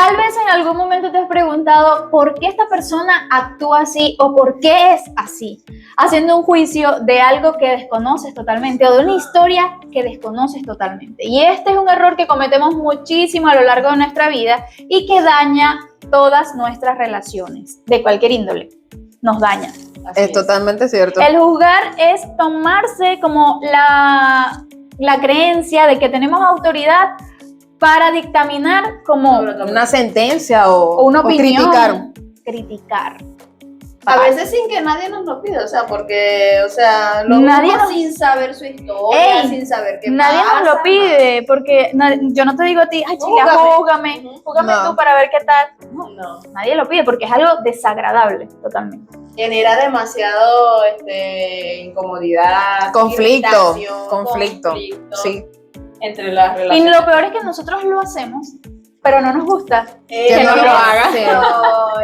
Tal vez en algún momento te has preguntado por qué esta persona actúa así o por qué es así, haciendo un juicio de algo que desconoces totalmente o de una historia que desconoces totalmente. Y este es un error que cometemos muchísimo a lo largo de nuestra vida y que daña todas nuestras relaciones, de cualquier índole, nos daña. Es totalmente cierto. El juzgar es tomarse como la creencia de que tenemos autoridad para dictaminar como una sentencia o una opinión, criticar. A veces sin que nadie nos lo pida, o sea, porque, o sea, lo vemos sin saber su historia, sin saber qué nadie pasa. Nadie nos lo pide, porque yo no te digo a ti, ay chica, júgame tú para ver qué tal. No, nadie lo pide porque es algo desagradable, totalmente. Genera demasiado incomodidad, conflicto, sí. Entre las relaciones. Y lo peor es que nosotros lo hacemos, pero no nos gusta que no lo hagan. Sí.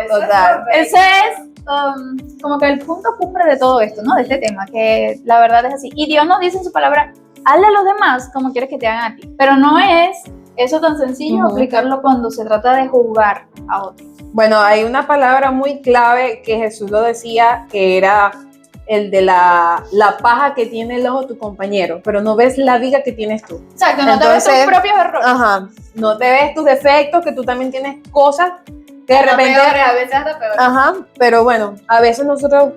Total. Ese es como que el punto cumbre de todo esto, ¿no? De este tema, que la verdad es así. Y Dios nos dice en su palabra, hazle a los demás como quieres que te hagan a ti. Pero no es eso tan sencillo aplicarlo cuando se trata de juzgar a otros. Bueno, hay una palabra muy clave que Jesús lo decía, que era el de la paja que tiene el ojo tu compañero, pero no ves la viga que tienes tú. Exacto, no te ves tus propios errores. Ajá, no te ves tus defectos, que tú también tienes cosas que de repente... Peores, a veces hasta peores. Ajá, pero bueno, a veces nosotros,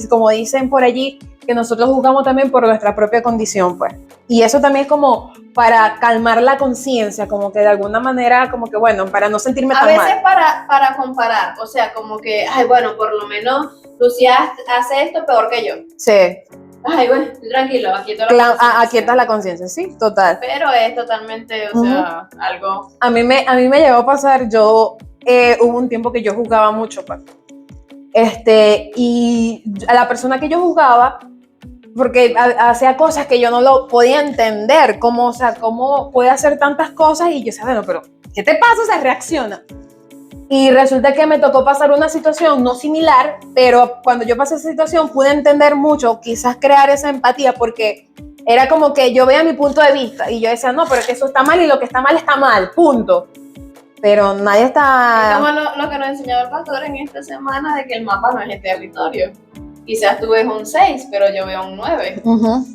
como dicen por allí, que nosotros juzgamos también por nuestra propia condición, pues. Y eso también es como para calmar la conciencia, como que de alguna manera, como que bueno, para no sentirme tan mal. A veces para comparar, o sea, como que, ay, bueno, por lo menos Lucía hace esto peor que yo. Sí. Ay, bueno, tranquilo, aquí está la conciencia, sí, total. Pero es totalmente, o sea, algo... A mí me llegó a pasar, hubo un tiempo que yo juzgaba mucho, pues. Y a la persona que yo juzgaba, porque hacía cosas que yo no lo podía entender, cómo puede hacer tantas cosas, y yo decía, bueno, pero ¿qué te pasa? O sea, reacciona. Y resulta que me tocó pasar una situación no similar, pero cuando yo pasé esa situación pude entender mucho, quizás crear esa empatía, porque era como que yo veía mi punto de vista y yo decía, no, pero es que eso está mal y lo que está mal, punto. Pero nadie está... Es como lo que nos enseñaba el pastor en esta semana, de que el mapa no es el territorio. Quizás tú ves un 6, pero yo veo un 9.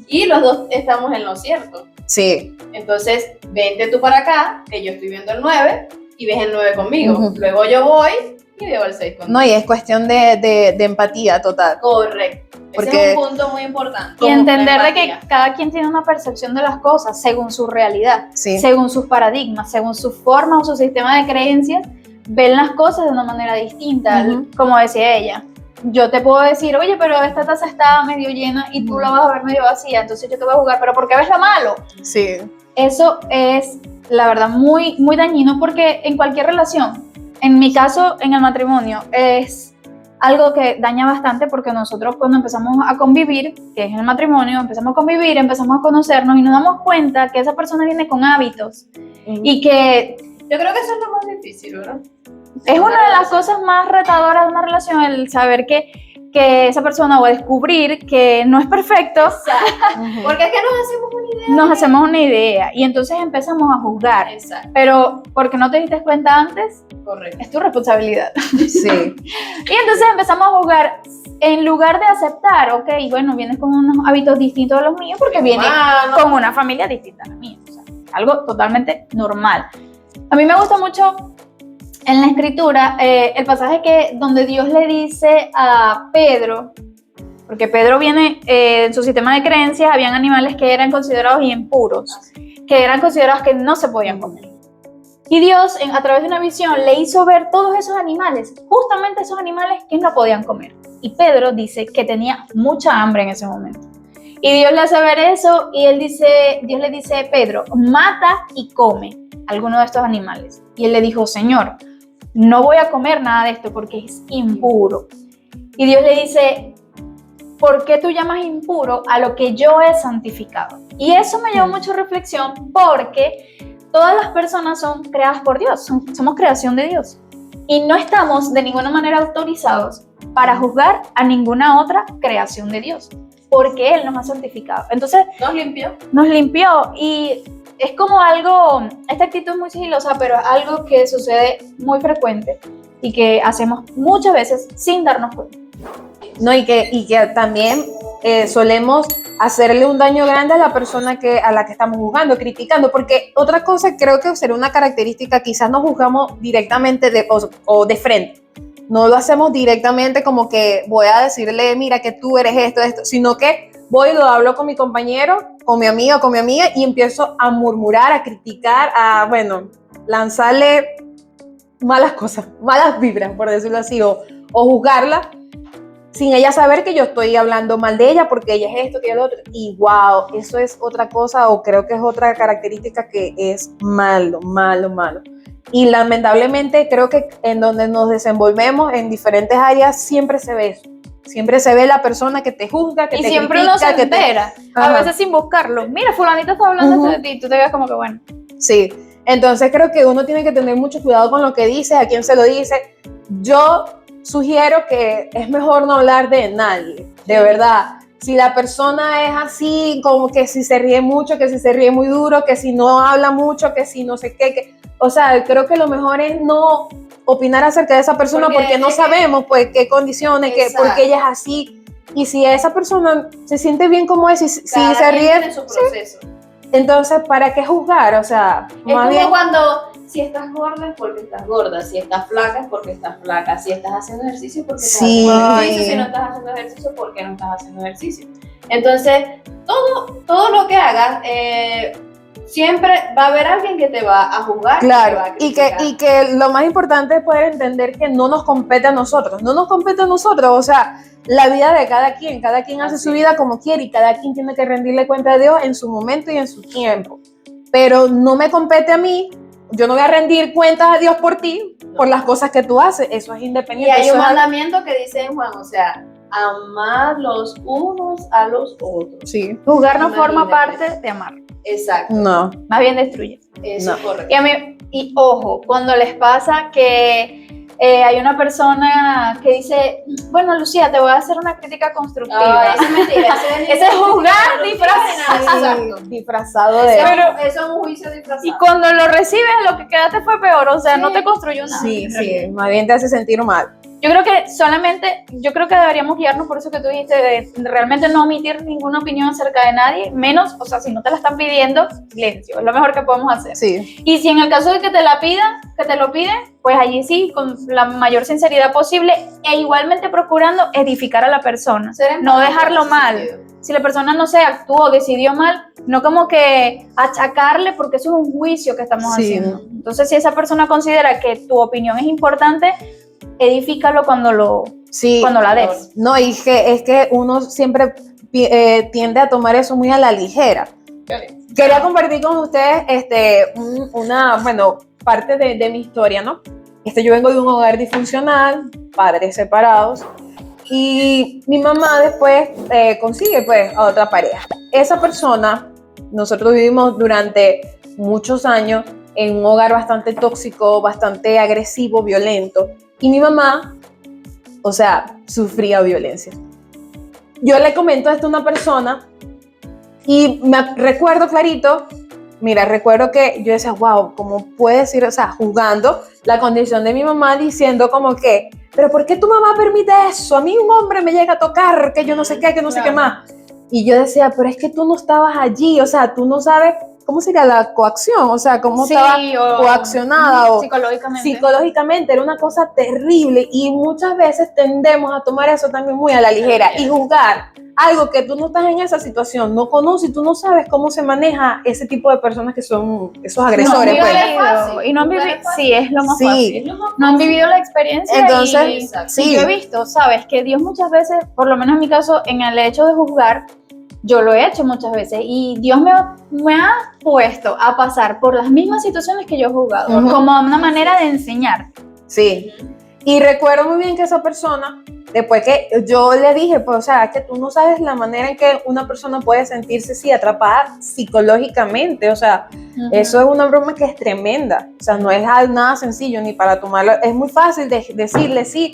Y los dos estamos en lo cierto. Sí. Entonces, vente tú para acá, que yo estoy viendo el 9, y ves el 9 conmigo. Luego yo voy y veo el 6 conmigo. No, y es cuestión de empatía total. Correcto. Porque ese es un punto muy importante. Y entender de que cada quien tiene una percepción de las cosas según su realidad, según sus paradigmas, según su forma o su sistema de creencias, ven las cosas de una manera distinta, como decía ella. Yo te puedo decir, oye, pero esta taza está medio llena y tú la vas a ver medio vacía, entonces yo te voy a juzgar, pero ¿por qué ves lo malo? Sí. Eso es, la verdad, muy, muy dañino, porque en cualquier relación, en mi caso, en el matrimonio, es algo que daña bastante, porque nosotros cuando empezamos a convivir, que es el matrimonio, empezamos a convivir, empezamos a conocernos y nos damos cuenta que esa persona viene con hábitos y que... Yo creo que eso es lo más difícil, ¿verdad? Es una de las cosas más retadoras de una relación, el saber que esa persona, o descubrir que no es perfecto. Porque es que nos hacemos una idea. Nos hacemos una idea y entonces empezamos a juzgar. Exacto. Pero porque no te diste cuenta antes, correcto, es tu responsabilidad. Sí. Y entonces empezamos a juzgar en lugar de aceptar, ok, bueno, vienes con unos hábitos distintos a los míos porque vienes con una familia distinta a la mía. O sea, algo totalmente normal. A mí me gusta mucho en la escritura el pasaje donde Dios le dice a Pedro, porque Pedro viene en su sistema de creencias, habían animales que eran considerados impuros, que eran considerados que no se podían comer. Y Dios, a través de una visión, le hizo ver todos esos animales, justamente esos animales que no podían comer. Y Pedro dice que tenía mucha hambre en ese momento. Y Dios le hace ver eso y Dios le dice, Pedro, mata y come alguno de estos animales. Y él le dijo, Señor, no voy a comer nada de esto porque es impuro. Y Dios le dice, ¿por qué tú llamas impuro a lo que yo he santificado? Y eso me llevó mucho reflexión, porque todas las personas son creadas por Dios, somos creación de Dios. Y no estamos de ninguna manera autorizados para juzgar a ninguna otra creación de Dios, porque Él nos ha santificado. Entonces, nos limpió. Nos limpió y es como algo, esta actitud es muy sigilosa, pero es algo que sucede muy frecuente y que hacemos muchas veces sin darnos cuenta. No, y que también solemos hacerle un daño grande a la persona a la que estamos juzgando, criticando, porque otra cosa creo que sería una característica, quizás no juzgamos directamente o de frente, no lo hacemos directamente como que voy a decirle, mira que tú eres esto, sino que voy y lo hablo con mi compañero, con mi amiga y empiezo a murmurar, a criticar, lanzarle malas cosas, malas vibras, por decirlo así, o juzgarla, sin ella saber que yo estoy hablando mal de ella porque ella es esto, que es lo otro. Y wow, eso es otra cosa, o creo que es otra característica que es malo. Y lamentablemente creo que en donde nos desenvolvemos en diferentes áreas siempre se ve eso. Siempre se ve la persona que te juzga, que te critica. Y siempre uno se entera, a veces sin buscarlo. Mira, fulanito está hablando de ti, tú te ves como que bueno. Sí, entonces creo que uno tiene que tener mucho cuidado con lo que dice, a quién se lo dice. Yo sugiero que es mejor no hablar de nadie, de verdad. Si la persona es así, como que si se ríe mucho, que si se ríe muy duro, que si no habla mucho, que si no sé qué, o sea, creo que lo mejor es no opinar acerca de esa persona porque no sabemos pues qué condiciones, por qué ella es así. Y si esa persona se siente bien como es, si se ríe, tiene su proceso. Sí. Entonces, ¿para qué juzgar? O sea, es más como bien cuando si estás gorda es porque estás gorda, si estás flaca es porque estás flaca, si estás haciendo ejercicio porque estás haciendo ejercicio, si no estás haciendo ejercicio porque no estás haciendo ejercicio. Entonces, todo lo que hagas, siempre va a haber alguien que te va a juzgar. Claro, va a y que lo más importante es poder entender que no nos compete a nosotros, o sea, la vida de cada quien hace su vida como quiere y cada quien tiene que rendirle cuenta a Dios en su momento y en su tiempo, pero no me compete a mí, yo no voy a rendir cuentas a Dios por ti, por las cosas que tú haces, eso es independiente. Y hay un mandamiento que dice en Juan, o sea, amar los unos a los otros. Sí. Juzgar no forma parte de amar. Exacto. No. Más bien destruye. Eso es correcto. Y ojo, cuando les pasa que hay una persona que dice, bueno, Lucía, te voy a hacer una crítica constructiva. Esa es mentira. Ese es juzgar disfrazado. Disfrazado de... Eso es un juicio disfrazado. Y cuando lo recibes, lo que quedaste fue peor, o sea, no te construyó nada. Sí, más bien te hace sentir mal. Yo creo que deberíamos guiarnos por eso que tú dijiste, de realmente no omitir ninguna opinión acerca de nadie, menos, o sea, si no te la están pidiendo, silencio, es lo mejor que podemos hacer. Sí. Y si en el caso de que te lo piden, pues allí sí, con la mayor sinceridad posible, e igualmente procurando edificar a la persona, no dejarlo mal. Si la persona, no sé, actuó o decidió mal, no como que achacarle, porque eso es un juicio que estamos haciendo. Entonces, si esa persona considera que tu opinión es importante, edifícalo cuando la des. No, y es que uno siempre tiende a tomar eso muy a la ligera. Quería compartir con ustedes una parte de mi historia, ¿no? Yo vengo de un hogar disfuncional, padres separados, y mi mamá después consigue pues a otra pareja. Esa persona, nosotros vivimos durante muchos años en un hogar bastante tóxico, bastante agresivo, violento, y mi mamá, o sea, sufría violencia. Yo le comento esto a una persona y recuerdo clarito, recuerdo que yo decía, wow, ¿cómo puede decir, o sea, juzgando la condición de mi mamá, diciendo como que, pero ¿por qué tu mamá permite eso? A mí un hombre me llega a tocar, que yo no sé qué, que no sé qué más. Y yo decía, pero es que tú no estabas allí, o sea, tú no sabes cómo sería la coacción, o sea, cómo estaba coaccionada o psicológicamente, era una cosa terrible y muchas veces tendemos a tomar eso también muy a la ligera y juzgar algo que tú no estás en esa situación, no conoces, tú no sabes cómo se maneja ese tipo de personas que son esos agresores. Y no han vivido, sí, es lo más fácil. No han vivido la experiencia. Entonces, y yo he visto, sabes, que Dios muchas veces, por lo menos en mi caso, en el hecho de juzgar, yo lo he hecho muchas veces y Dios me ha puesto a pasar por las mismas situaciones que yo he juzgado, como una manera de enseñar. Sí, y recuerdo muy bien que esa persona, después que yo le dije, pues, o sea, que tú no sabes la manera en que una persona puede sentirse así, atrapada psicológicamente, o sea, eso es una broma que es tremenda, o sea, no es nada sencillo ni para tomarlo, es muy fácil decirle sí,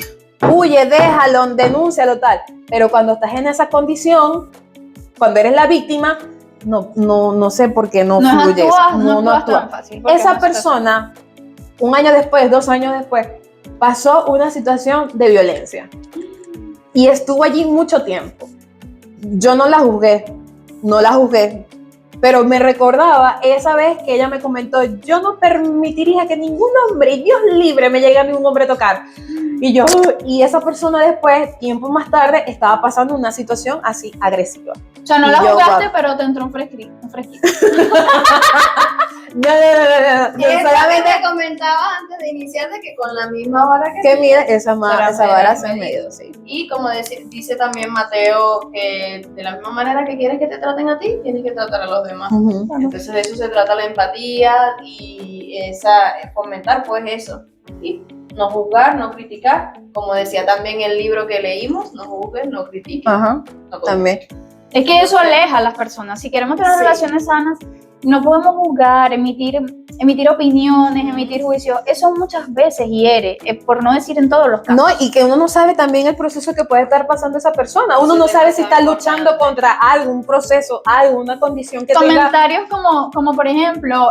huye, déjalo, denúncialo, tal, pero cuando estás en esa condición, cuando eres la víctima, no sé por qué no No fluye actúas, eso. no actúas tan fácil. porque Esa no se te- persona, 1 año después, 2 años después, pasó una situación de violencia y estuvo allí mucho tiempo. Yo no la juzgué, pero me recordaba esa vez que ella me comentó, yo no permitiría que ningún hombre, Dios libre, me llegue a ningún hombre a tocar. Y esa persona después, tiempo más tarde, estaba pasando una situación así agresiva. O sea, no Y la yo, jugaste, guau. pero te entró un fresquito. No, Solamente comentaba antes de iniciar de que con la misma vara que mide esa vara se medido. medido, sí. Y como dice también Mateo, que de la misma manera que quieres que te traten a ti, tienes que tratar a los demás. Ujú. Entonces de eso se trata la empatía y fomentar pues eso. Y no juzgar, no criticar. Como decía también el libro que leímos, no juzguen, no critiquen. Ajá, no también. Es que eso aleja a las personas. Si queremos tener Sí. relaciones sanas, no podemos juzgar, emitir opiniones, emitir juicios. Eso muchas veces hiere, por no decir en todos los casos. No, y que uno no sabe también el proceso que puede estar pasando esa persona. Uno Eso no es sabe si está demasiado luchando importante. contra algo, un proceso, algo, una condición que tenga. Comentarios como por ejemplo,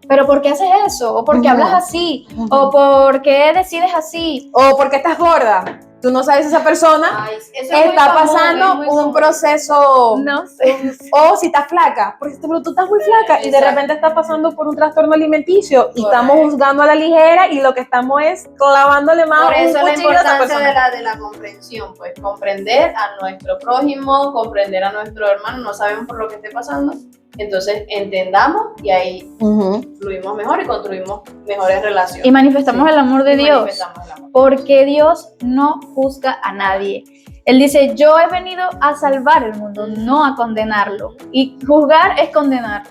pero ¿por qué haces eso? ¿O por qué Ujú. hablas así? Ujú. ¿O por qué decides así? O porque estás gorda. Tú no sabes si esa persona Ay, eso es muy está común, pasando es muy un común. proceso. No sé. O si estás flaca, porque pero tú estás muy flaca y de Exacto. repente estás pasando por un trastorno alimenticio y Correcto. estamos juzgando a la ligera y lo que estamos es clavándole más Por un eso la cuchillo a esa importancia persona. de la comprensión, pues comprender a nuestro prójimo, comprender a nuestro hermano, no sabemos por lo que esté pasando, entonces entendamos y ahí Ujú. fluimos mejor y construimos mejores relaciones. Y manifestamos el amor de Y Dios. manifestamos el amor. Porque Dios no juzga a nadie. Él dice, yo he venido a salvar el mundo, no a condenarlo. Y juzgar es condenar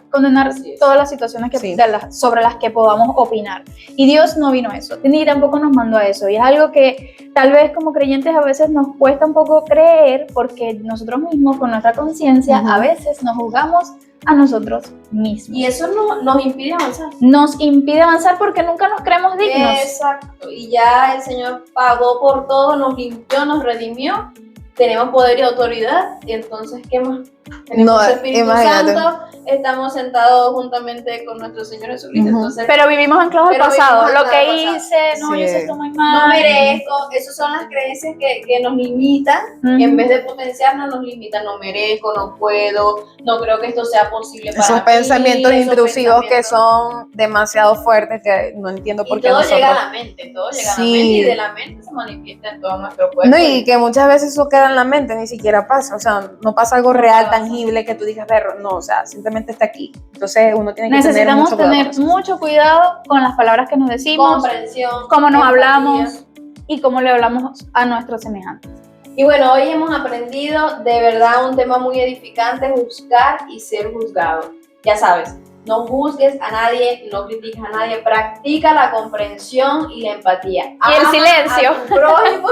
Así es. todas las situaciones Sí. sobre las que podamos opinar. Y Dios no vino a eso, ni tampoco nos mandó a eso. Y es algo que tal vez como creyentes a veces nos cuesta un poco creer, porque nosotros mismos, con nuestra conciencia, Ujú. a veces nos juzgamos a nosotros mismos. Y eso nos impide avanzar. Nos impide avanzar porque nunca nos creemos dignos. Exacto. Y ya el Señor pagó por todo, nos limpió, nos redimió. Tenemos poder y autoridad. Y entonces, ¿qué más? Tenemos No, el Espíritu imagínate. Santo. Estamos sentados juntamente con nuestro Señor Jesucristo. Ujú. Entonces, Pero vivimos anclados al Pero pasado. vivimos Lo que anclados al hice, no, Sí. yo hice esto muy mal. no merezco. Esas son las creencias que nos limitan. Ujú. En vez de potenciarnos, nos limitan. No merezco, no puedo, no creo que esto sea posible para Esos mí. pensamientos esos intrusivos que pensamientos. son demasiado fuertes que no entiendo por Y qué todo nosotros. llega a la mente, todo llega a la Sí. mente y de la mente se manifiesta en todo nuestro cuerpo. No, y que muchas veces eso queda en la mente, ni siquiera pasa, o sea, no pasa algo real, pasa. tangible que tú digas, perro, no, o sea, simplemente está aquí. Entonces uno tiene que Necesitamos tener tener mucho cuidado mucho cuidado con las palabras que nos decimos, comprensión, cómo nos empatía. hablamos y cómo le hablamos a nuestros semejantes. Y bueno, hoy hemos aprendido de verdad un tema muy edificante, juzgar y ser juzgado. Ya sabes, no juzgues a nadie, no critiques a nadie, practica la comprensión y la empatía. Y el Ama silencio. A tu prójimo,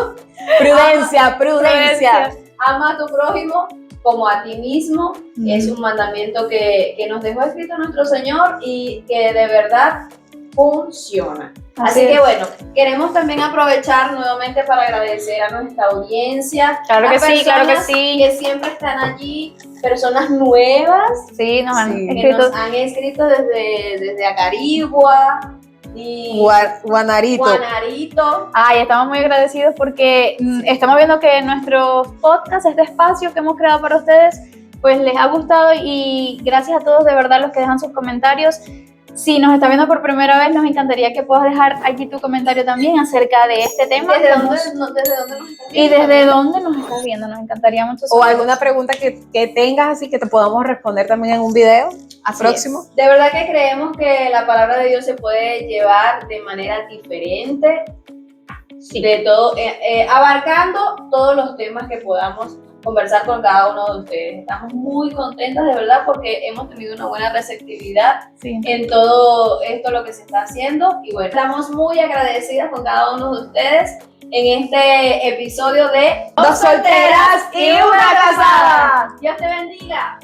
Prudencia. ama a tu prójimo como a ti mismo. Es un mandamiento que nos dejó escrito nuestro Señor y que de verdad funciona. Así que es. bueno, queremos también aprovechar nuevamente para agradecer a nuestra audiencia. Claro que las sí, claro que personas sí. que siempre están allí, personas nuevas Sí, nos han Sí. que escrito. nos han escrito desde Acarigua y Guanarito. Guanarito. Ay, estamos muy agradecidos porque estamos viendo que nuestros podcasts, este espacio que hemos creado para ustedes, pues les ha gustado y gracias a todos de verdad los que dejan sus comentarios. Si nos está viendo por primera vez, nos encantaría que puedas dejar aquí tu comentario también acerca de este tema. ¿Desde dónde nos estás Y viendo? desde dónde nos estás viendo, nos encantaría mucho O saber. alguna pregunta que tengas así que te podamos responder también en un video Así próximo. es. De verdad que creemos que la palabra de Dios se puede llevar de manera diferente, de todo, abarcando todos los temas que podamos conversar con cada uno de ustedes. Estamos muy contentas de verdad porque hemos tenido una buena receptividad Sí. en todo esto lo que se está haciendo y bueno, estamos muy agradecidas con cada uno de ustedes en este episodio de Dos solteras y una casada. Dios te bendiga.